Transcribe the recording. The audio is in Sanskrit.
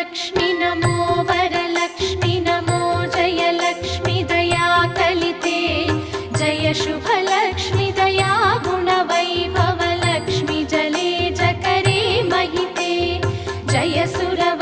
लक्ष्मी नमो वरलक्ष्मी नमो जयलक्ष्मी दया कलिते जय शुभलक्ष्मी दया गुणवैभवलक्ष्मी जले जकरे महिते जय सुरव